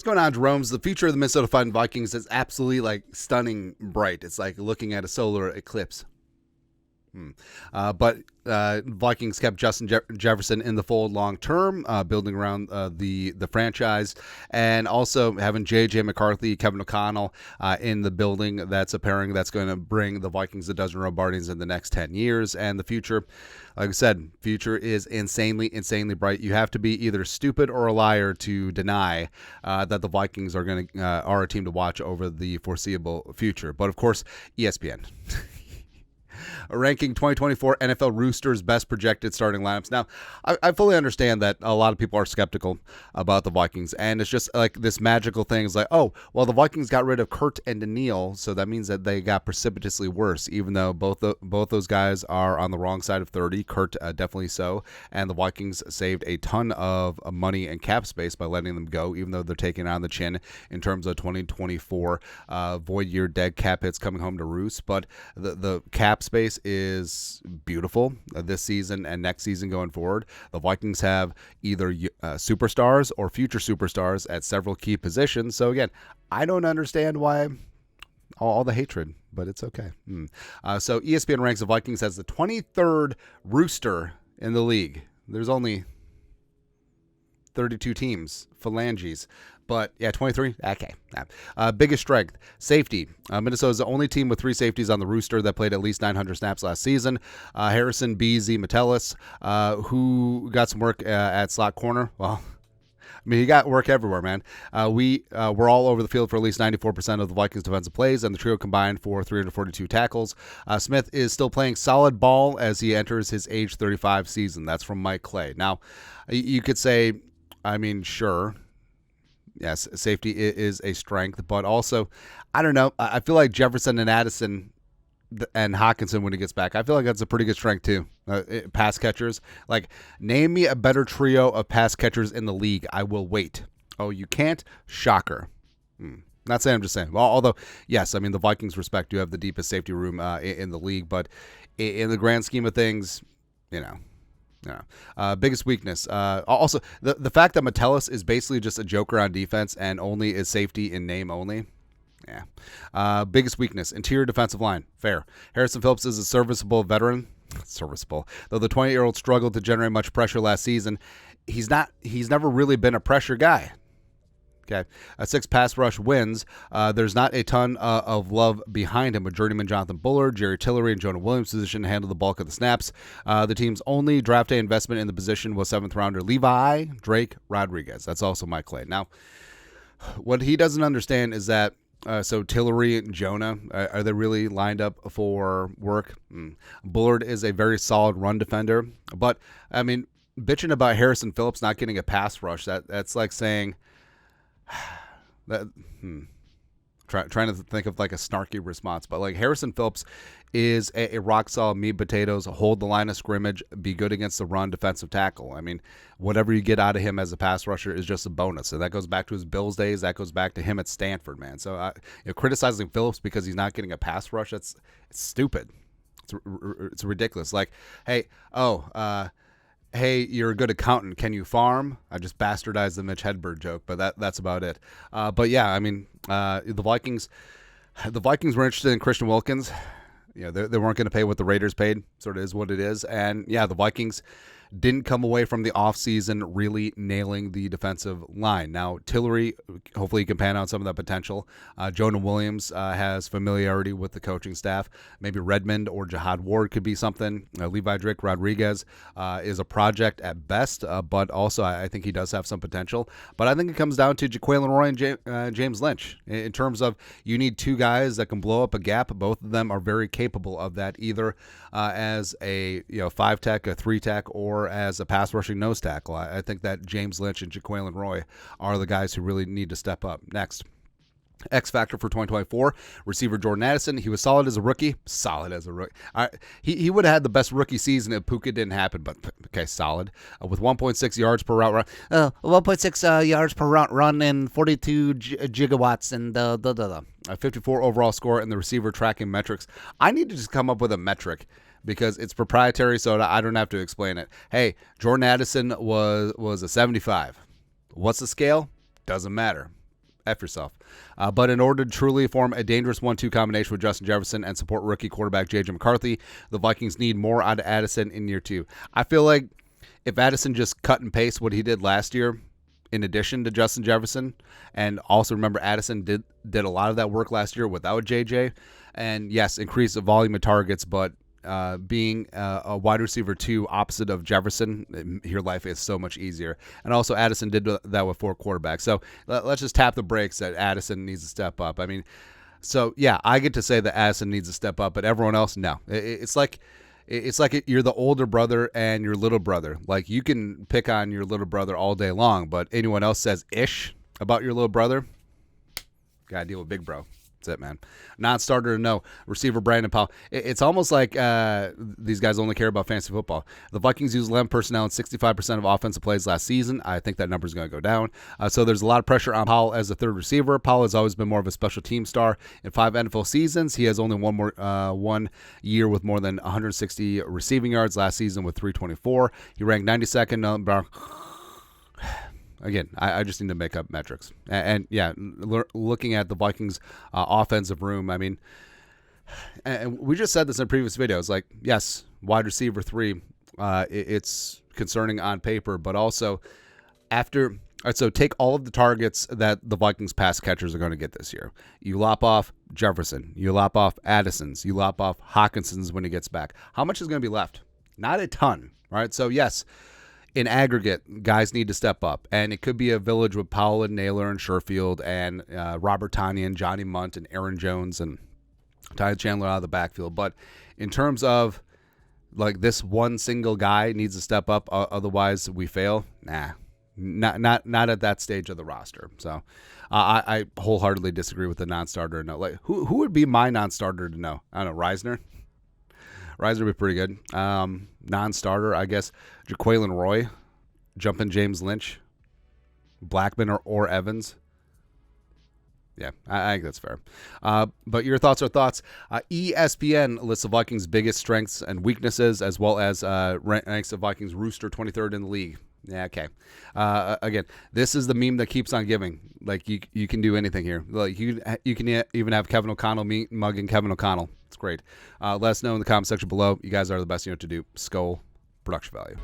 going on, Jerome? The future of the Minnesota Vikings is absolutely like stunning bright. It's like looking at a solar eclipse. But Vikings kept Justin Jefferson in the fold long term, building around the franchise, and also having J.J. McCarthy, Kevin O'Connell in the building. That's a pairing that's going to bring the Vikings a dozen Lombardies in the next 10 years. And the future, like I said, future is insanely bright. You have to be either stupid or a liar to deny that the Vikings are a team to watch over the foreseeable future. But of course, ESPN. Ranking 2024 NFL Roosters best projected starting lineups. Now, I fully understand that a lot of people are skeptical about the Vikings, and it's just like this magical thing. It's like, oh, well, the Vikings got rid of Kurt and Daniil, so that means that they got precipitously worse, even though both those guys are on the wrong side of 30. Kurt definitely so, and the Vikings saved a ton of money and cap space by letting them go, even though they're taking on the chin in terms of 2024 void year dead cap hits coming home to roost. But the cap space is beautiful this season and next season going forward. The Vikings have either superstars or future superstars at several key positions. So again, I don't understand why all the hatred, but it's okay. So ESPN ranks the Vikings as the 23rd rooster in the league. There's only 32 teams, phalanges. But, yeah, 23? Okay. Biggest strength, safety. Minnesota's the only team with 3 safeties on the rooster that played at least 900 snaps last season. Harrison, BZ, Metellus, who got some work at slot corner. Well, I mean, he got work everywhere, man. We're all over the field for at least 94% of the Vikings' defensive plays, and the trio combined for 342 tackles. Smith is still playing solid ball as he enters his age 35 season. That's from Mike Clay. Now, you could say, I mean, sure. Yes, safety is a strength, but also, I don't know. I feel like Jefferson and Addison and Hockenson when he gets back, I feel like that's a pretty good strength too. Pass catchers. Like, name me a better trio of pass catchers in the league. I will wait. Oh, you can't? Shocker. Not saying, I'm just saying. Well, although, yes, I mean, the Vikings respect you have the deepest safety room in the league, but in the grand scheme of things, you know. Yeah. Biggest weakness. Also, the fact that Metellus is basically just a joker on defense and only is safety in name only. Yeah. Biggest weakness. Interior defensive line. Fair. Harrison Phillips is a serviceable veteran. Serviceable. Though the 20-year-old struggled to generate much pressure last season, he's never really been a pressure guy. Okay, 6 pass rush wins. There's not a ton of love behind him with journeyman Jonathan Bullard, Jerry Tillery, and Jonah Williams' position to handle the bulk of the snaps. The team's only draft day investment in the position was 7th rounder Levi Drake Rodriguez. That's also Mike Clay. Now, what he doesn't understand is that so Tillery and Jonah, are they really lined up for work? Bullard is a very solid run defender, but I mean, bitching about Harrison Phillips not getting a pass rush, that's like saying. Trying to think of like a snarky response, but like Harrison Phillips is a rock solid meat potatoes, hold the line of scrimmage, be good against the run, defensive tackle. I mean, whatever you get out of him as a pass rusher is just a bonus, and that goes back to his Bills days. That goes back to him at Stanford, man. So criticizing Phillips because he's not getting a pass rush, it's stupid. It's ridiculous. Like, hey, you're a good accountant. Can you farm? I just bastardized the Mitch Hedberg joke, but that's about it. But yeah, I mean, the Vikings were interested in Christian Wilkins. You know, they weren't going to pay what the Raiders paid. Sort of is what it is. And yeah, the Vikings didn't come away from the offseason really nailing the defensive line. Now, Tillery, hopefully he can pan out some of that potential. Jonah Williams has familiarity with the coaching staff. Maybe Redmond or Jihad Ward could be something. Levi Drake Rodriguez is a project at best, but also I think he does have some potential. But I think it comes down to Jaquelin Roy and James Lynch. In terms of you need 2 guys that can blow up a gap. Both of them are very capable of that, either as a 5-tech, a 3-tech, or as a pass rushing nose tackle. I think that James Lynch and Jaquelin Roy are the guys who really need to step up. Next, X factor for 2024, receiver Jordan Addison. He was solid as a rookie. He would have had the best rookie season if Puka didn't happen, but okay, solid. With 1.6 yards per route run. 1.6 yards per route run and 42 gigawatts and a 54 overall score in the receiver tracking metrics. I need to just come up with a metric because it's proprietary, so I don't have to explain it. Hey, Jordan Addison was a 75. What's the scale? Doesn't matter. F yourself. But in order to truly form a dangerous 1-2 combination with Justin Jefferson and support rookie quarterback J.J. McCarthy, the Vikings need more out of Addison in year 2. I feel like if Addison just cut and paste what he did last year, in addition to Justin Jefferson, and also remember Addison did a lot of that work last year without JJ, and yes, increase the volume of targets, but being a wide receiver 2 opposite of Jefferson, your life is so much easier. And also Addison did that with 4 quarterbacks. So let's just tap the brakes that Addison needs to step up. I mean, so yeah, I get to say that Addison needs to step up, but everyone else, no. It's like you're the older brother and your little brother. Like, you can pick on your little brother all day long, but anyone else says ish about your little brother, gotta deal with big bro. That's it, man. Non-starter, no. Receiver Brandon Powell. It's almost like these guys only care about fantasy football. The Vikings used 11 personnel in 65% of offensive plays last season. I think that number is going to go down. So there's a lot of pressure on Powell as a third receiver. Powell has always been more of a special team star. In 5 NFL seasons, he has only one year with more than 160 receiving yards. Last season with 324. He ranked 92nd. Again, I just need to make up metrics. And yeah, looking at the Vikings' offensive room, I mean, and we just said this in previous videos, like, yes, wide receiver 3, it's concerning on paper, but also after, all right, so take all of the targets that the Vikings pass catchers are going to get this year. You lop off Jefferson, you lop off Addison's, you lop off Hawkinson's when he gets back. How much is going to be left? Not a ton, right? So yes, in aggregate, guys need to step up, and it could be a village with Powell and Naylor and Sherfield and Robert Tonyan, Johnny Munt, and Aaron Jones and Ty Chandler out of the backfield. But in terms of like this one single guy needs to step up, otherwise we fail. Nah, not at that stage of the roster. So I wholeheartedly disagree with the non-starter. No, like who would be my non-starter to know? I don't know, Reisner. Reisner would be pretty good. Non-starter, I guess, Jaquelin Roy, jumping James Lynch, Blackman or Evans. Yeah, I think that's fair. But your thoughts are thoughts. ESPN lists the Vikings' biggest strengths and weaknesses, as well as ranks the Vikings rooster 23rd in the league. Yeah, okay. Again, this is the meme that keeps on giving. Like, you can do anything here. Like, you can even have Kevin O'Connell mugging Kevin O'Connell. It's great. Let us know in the comment section below. You guys are the best you know what to do. Skull production value.